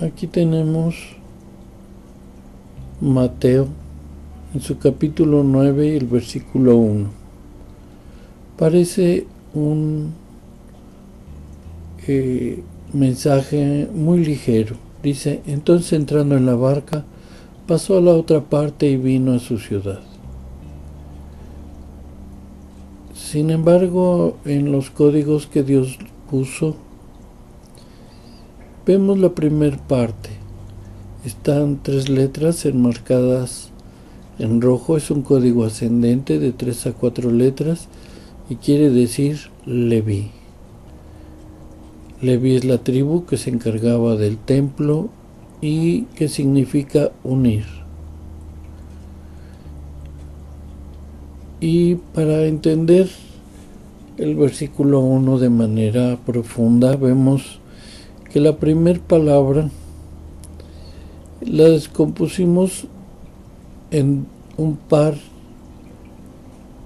Aquí tenemos Mateo en su capítulo 9 y el versículo 1. Parece un mensaje muy ligero. Dice: entonces, entrando en la barca, pasó a la otra parte y vino a su ciudad. Sin embargo, en los códigos que Dios puso, vemos la primera parte. Están 3 letras enmarcadas en rojo. Es un código ascendente de 3 a 4 letras y quiere decir Leví. Leví es la tribu que se encargaba del templo y que significa unir. Y para entender el versículo 1 de manera profunda, vemos que la primera palabra la descompusimos en un par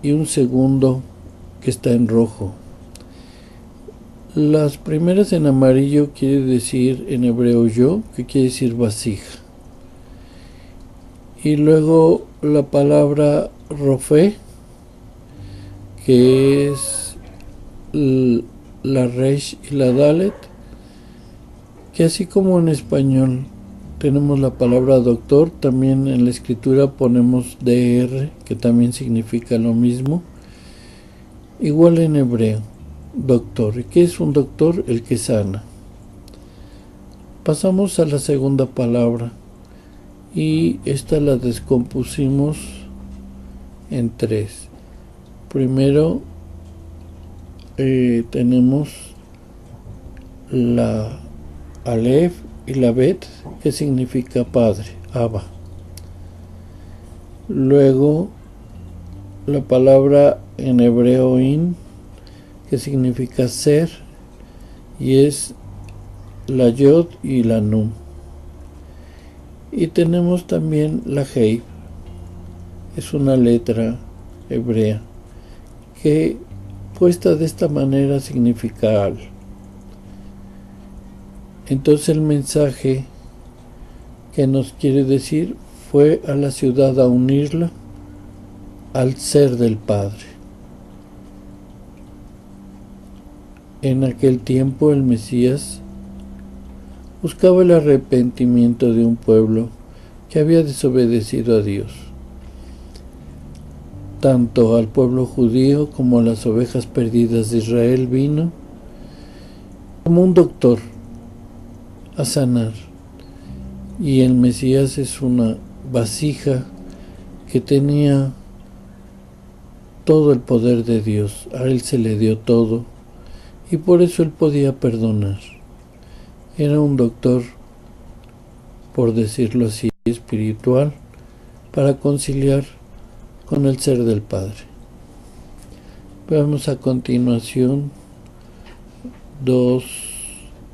y un segundo que está en rojo. Las primeras en amarillo quiere decir en hebreo yo, que quiere decir vasija. Y luego la palabra rofé, que es la resh y la dalet, que así como en español tenemos la palabra doctor, también en la escritura ponemos dr, que también significa lo mismo, igual en hebreo, doctor. ¿Y qué es un doctor? El que sana. Pasamos a la segunda palabra y esta la descompusimos en 3. Primero tenemos la Aleph y la Bet, que significa padre, Abba. Luego la palabra en hebreo in, que significa ser, y es la Yod y la Nun. Y tenemos también la Hei, es una letra hebrea que puesta de esta manera significa al. Entonces el mensaje que nos quiere decir: fue a la ciudad a unirla al ser del Padre. En aquel tiempo el Mesías buscaba el arrepentimiento de un pueblo que había desobedecido a Dios. Tanto al pueblo judío como a las ovejas perdidas de Israel vino como un doctor a sanar. Y el Mesías es una vasija que tenía todo el poder de Dios. A él se le dio todo y por eso él podía perdonar. Era un doctor, por decirlo así, espiritual, para conciliar con el ser del Padre. Veamos a continuación 2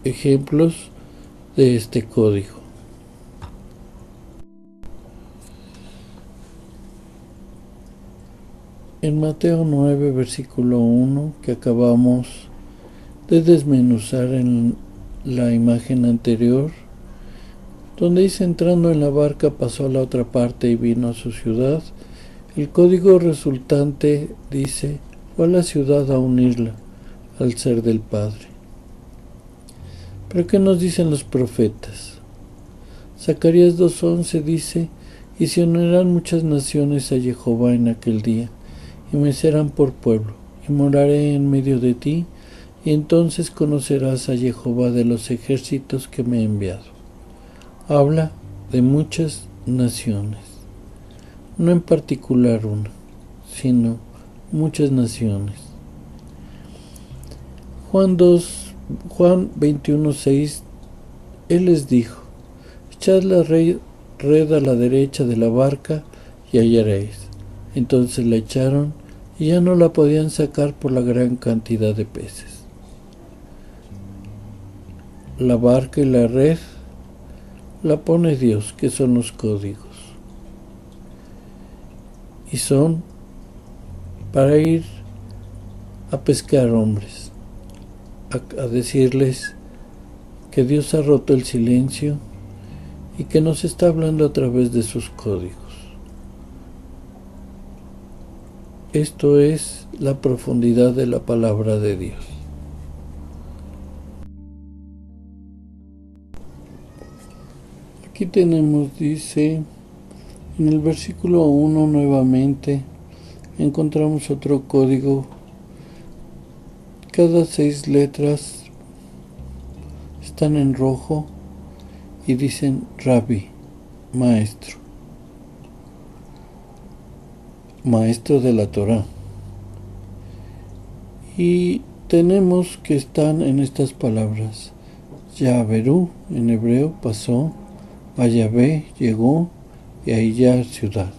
ejemplos de este código. En Mateo 9, versículo 1, que acabamos de desmenuzar en la imagen anterior, donde dice: entrando en la barca pasó a la otra parte y vino a su ciudad, el código resultante dice: fue a la ciudad a unirla al ser del Padre. ¿Pero qué nos dicen los profetas? Zacarías 2:11 dice: y se unirán muchas naciones a Jehová en aquel día, y me serán por pueblo, y moraré en medio de ti, y entonces conocerás a Jehová de los ejércitos que me ha enviado. Habla de muchas naciones, no en particular una, sino muchas naciones. Juan 21:6, él les dijo: echad la red a la derecha de la barca y hallaréis. Entonces la echaron y ya no la podían sacar por la gran cantidad de peces. La barca y la red la pone Dios, que son los códigos. Y son para ir a pescar hombres, a decirles que Dios ha roto el silencio y que nos está hablando a través de sus códigos. Esto es la profundidad de la palabra de Dios. Aquí tenemos, dice, en el versículo 1 nuevamente, encontramos otro código. Cada 6 letras están en rojo y dicen Rabbi, maestro. Maestro de la Torá. Y tenemos que están en estas palabras. Yaberú, en hebreo, pasó. Vayabé, llegó. Y Aiyar, ciudad.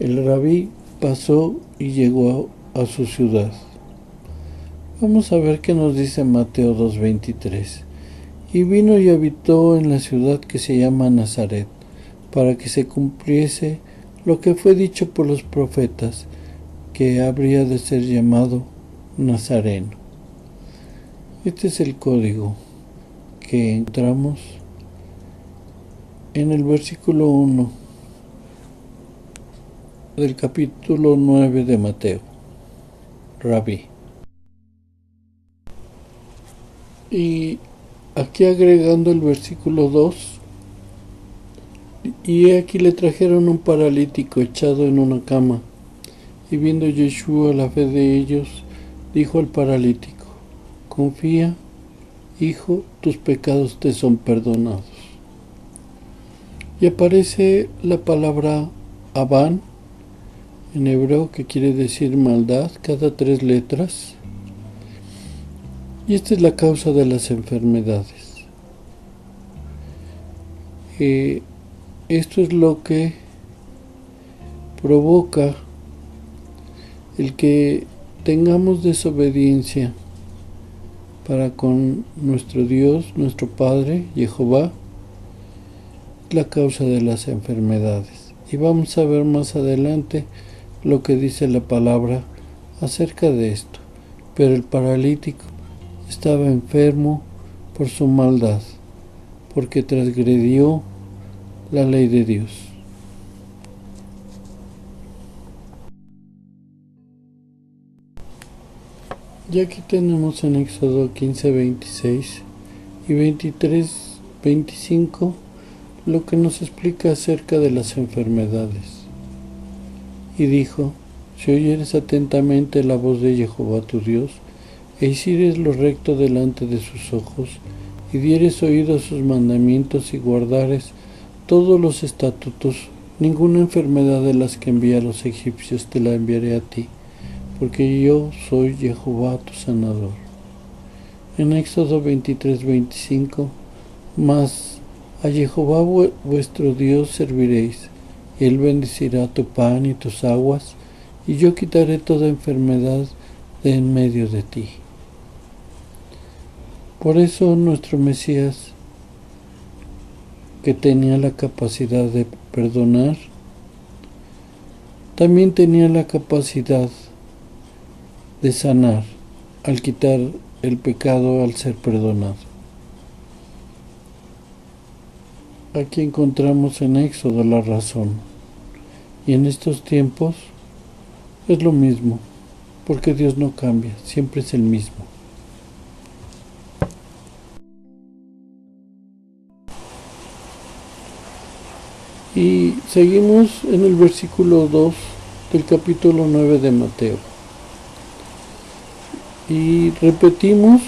El rabí pasó y llegó a su ciudad. Vamos a ver qué nos dice Mateo 2:23. Y vino y habitó en la ciudad que se llama Nazaret, para que se cumpliese lo que fue dicho por los profetas, que habría de ser llamado Nazareno. Este es el código que encontramos en el versículo 1 del capítulo 9 de Mateo. Rabí. Y aquí agregando el versículo 2, y aquí le trajeron un paralítico echado en una cama, y viendo Yeshua la fe de ellos, dijo al paralítico, confía, hijo, tus pecados te son perdonados. Y aparece la palabra Abán, en hebreo, que quiere decir maldad, cada 3 letras. Y esta es la causa de las enfermedades. Esto es lo que provoca el que tengamos desobediencia para con nuestro Dios, nuestro Padre, Jehová, la causa de las enfermedades. Y vamos a ver más adelante lo que dice la palabra acerca de esto. Pero el paralítico estaba enfermo por su maldad, porque transgredió la ley de Dios. Y aquí tenemos en Éxodo 15:26 y 23:25 lo que nos explica acerca de las enfermedades. Y dijo, si oyeres atentamente la voz de Jehová tu Dios, e hicieres lo recto delante de sus ojos, y dieres oído a sus mandamientos y guardares todos los estatutos, ninguna enfermedad de las que envía a los egipcios te la enviaré a ti, porque yo soy Jehová tu sanador. En Éxodo 23:25, mas a Jehová vuestro Dios serviréis, y él bendecirá tu pan y tus aguas, y yo quitaré toda enfermedad de en medio de ti. Por eso nuestro Mesías, que tenía la capacidad de perdonar, también tenía la capacidad de sanar al quitar el pecado, al ser perdonado. Aquí encontramos en Éxodo la razón, y en estos tiempos es lo mismo, porque Dios no cambia, siempre es el mismo. Y seguimos en el versículo 2 del capítulo 9 de Mateo. Y repetimos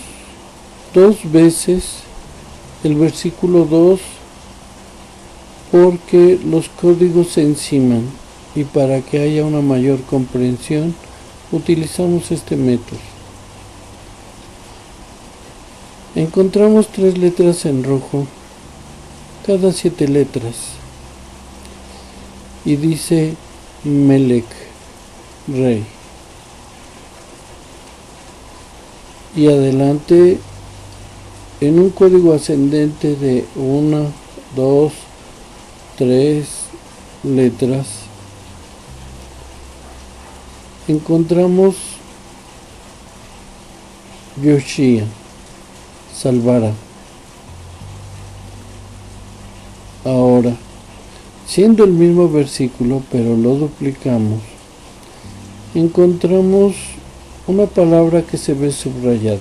2 veces el versículo 2 porque los códigos se enciman, y para que haya una mayor comprensión utilizamos este método. Encontramos 3 letras en rojo, cada 7 letras, y dice Melech, rey. Y adelante, en un código ascendente de 1, 2, 3 letras, encontramos Yoshia, salvará. Ahora, siendo el mismo versículo, pero lo duplicamos, encontramos una palabra que se ve subrayada.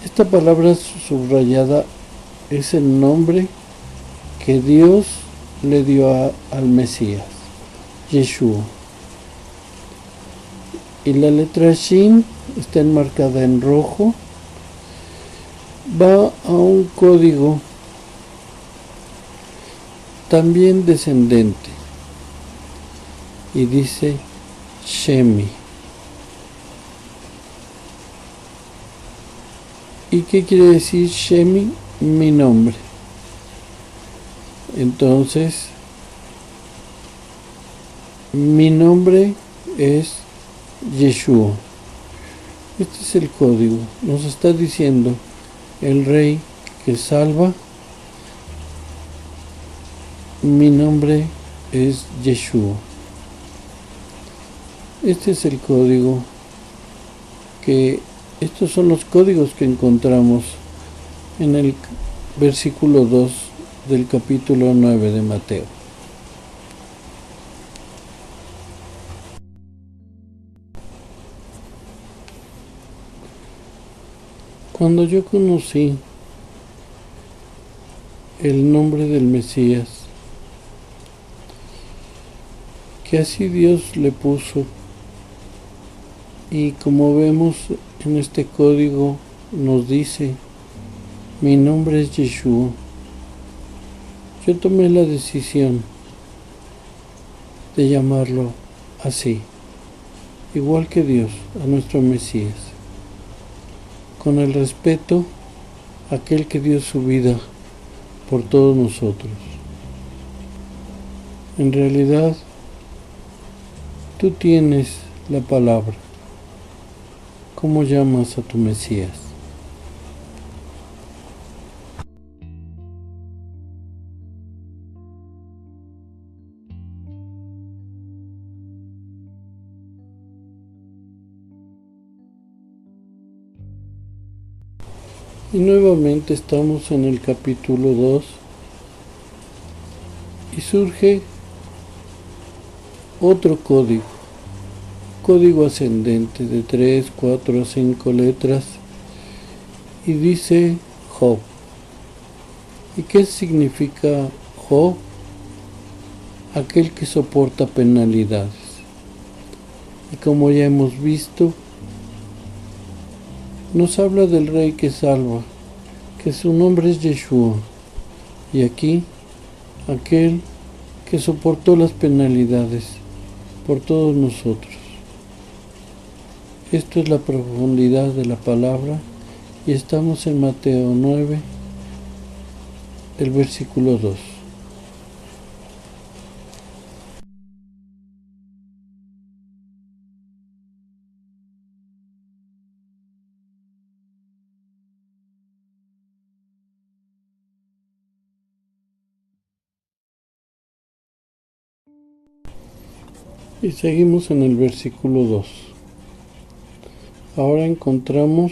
Esta palabra subrayada es el nombre que Dios le dio al Mesías, Yeshua. Y la letra Shin está enmarcada en rojo. Va a un código también descendente y dice Shemi. ¿Y qué quiere decir Shemi? Mi nombre. Entonces, mi nombre es Yeshua. Este es el código. Nos está diciendo el Rey que salva. Mi nombre es Yeshua. Este es el código estos son los códigos que encontramos en el versículo 2 del capítulo 9 de Mateo. Cuando yo conocí el nombre del Mesías, que así Dios le puso, y como vemos en este código nos dice, mi nombre es Yeshua, yo tomé la decisión de llamarlo así, igual que Dios, a nuestro Mesías, con el respeto a aquel que dio su vida por todos nosotros. En realidad, tú tienes la palabra. ¿Cómo llamas a tu Mesías? Y nuevamente estamos en el capítulo 2 y surge otro código ascendente de 3, 4, 5 letras y dice Job. ¿Y qué significa Job? Aquel que soporta penalidades. Y como ya hemos visto, nos habla del Rey que salva, que su nombre es Yeshua, y aquí, aquel que soportó las penalidades por todos nosotros. Esto es la profundidad de la palabra, y estamos en Mateo 9, el versículo 2. Y seguimos en el versículo 2. Ahora encontramos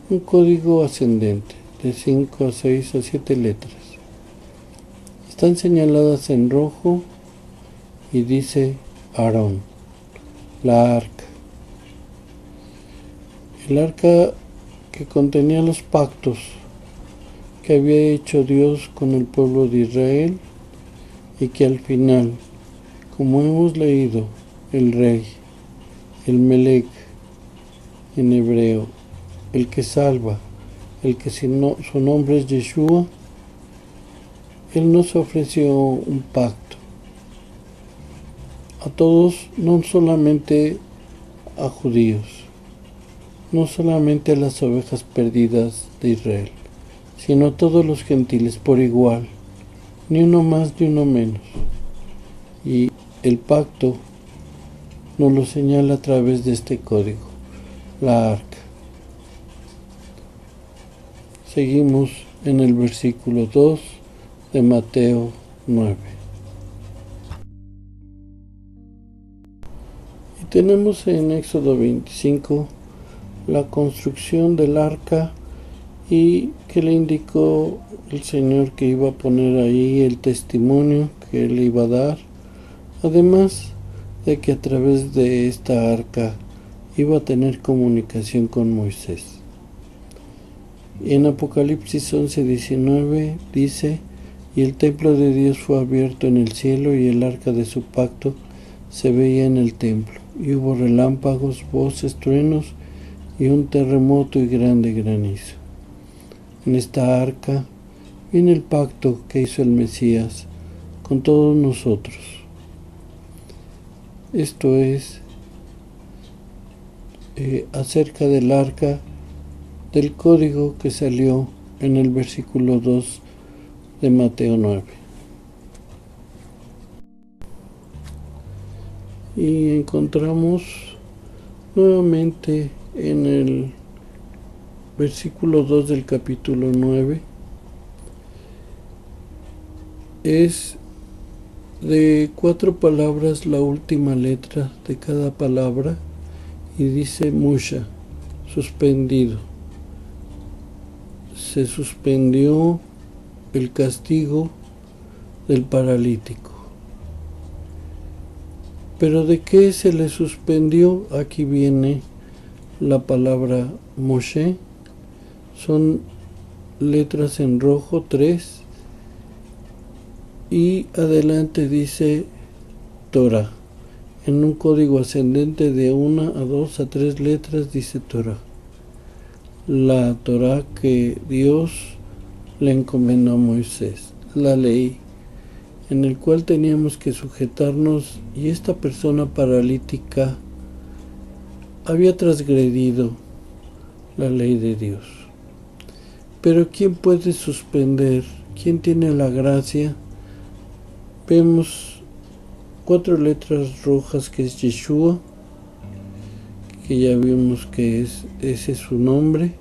un código ascendente de 5 a 6 a 7 letras. Están señaladas en rojo y dice Aarón, la arca. El arca que contenía los pactos que había hecho Dios con el pueblo de Israel y que al final, como hemos leído, el Rey, el Melech en hebreo, el que salva, el que su nombre es Yeshua, Él nos ofreció un pacto a todos, no solamente a judíos, no solamente a las ovejas perdidas de Israel, sino a todos los gentiles por igual, ni uno más ni uno menos. Y el pacto nos lo señala a través de este código, la arca. Seguimos en el versículo 2 de Mateo 9. Y tenemos en Éxodo 25 la construcción del arca y que le indicó el Señor que iba a poner ahí el testimonio que Él iba a dar, además de que a través de esta arca iba a tener comunicación con Moisés. En Apocalipsis 11:19 dice: y el templo de Dios fue abierto en el cielo, y el arca de su pacto se veía en el templo, y hubo relámpagos, voces, truenos, y un terremoto y grande granizo. En esta arca viene el pacto que hizo el Mesías con todos nosotros. Esto es acerca del arca, del código que salió en el versículo 2 de Mateo 9. Y encontramos nuevamente en el versículo 2 del capítulo 9, es de 4 palabras la última letra de cada palabra, y dice Musha, suspendido. Se suspendió el castigo del paralítico. ¿Pero de qué se le suspendió? Aquí viene la palabra Moshe. Son letras en rojo, 3. Y adelante dice Torah. En un código ascendente de 1 a 2 a 3 letras dice Torah. La Torah que Dios le encomendó a Moisés. La ley en el cual teníamos que sujetarnos, y esta persona paralítica había transgredido la ley de Dios. Pero ¿quién puede suspender? ¿Quién tiene la gracia? Vemos 4 letras rojas que es Yeshua, que ya vimos que ese es su nombre.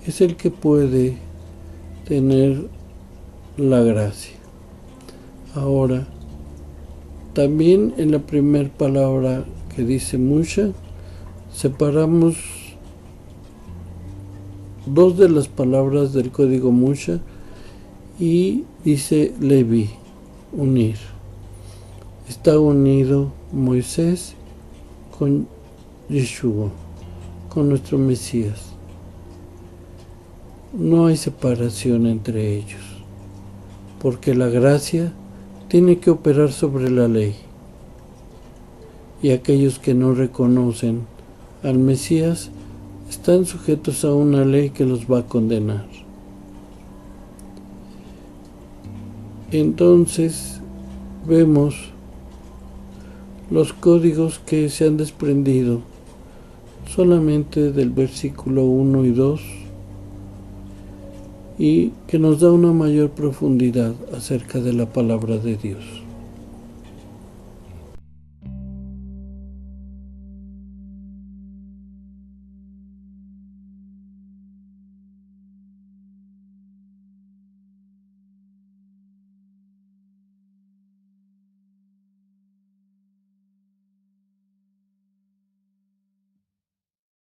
Es el que puede tener la gracia. Ahora, también en la primera palabra que dice Musha, separamos 2 de las palabras del código Musha y dice Levi, unir. Está unido Moisés con Yeshua, con nuestro Mesías. No hay separación entre ellos, porque la gracia tiene que operar sobre la ley, y aquellos que no reconocen al Mesías están sujetos a una ley que los va a condenar. Entonces vemos los códigos que se han desprendido solamente del versículo 1 y 2, y que nos da una mayor profundidad acerca de la palabra de Dios.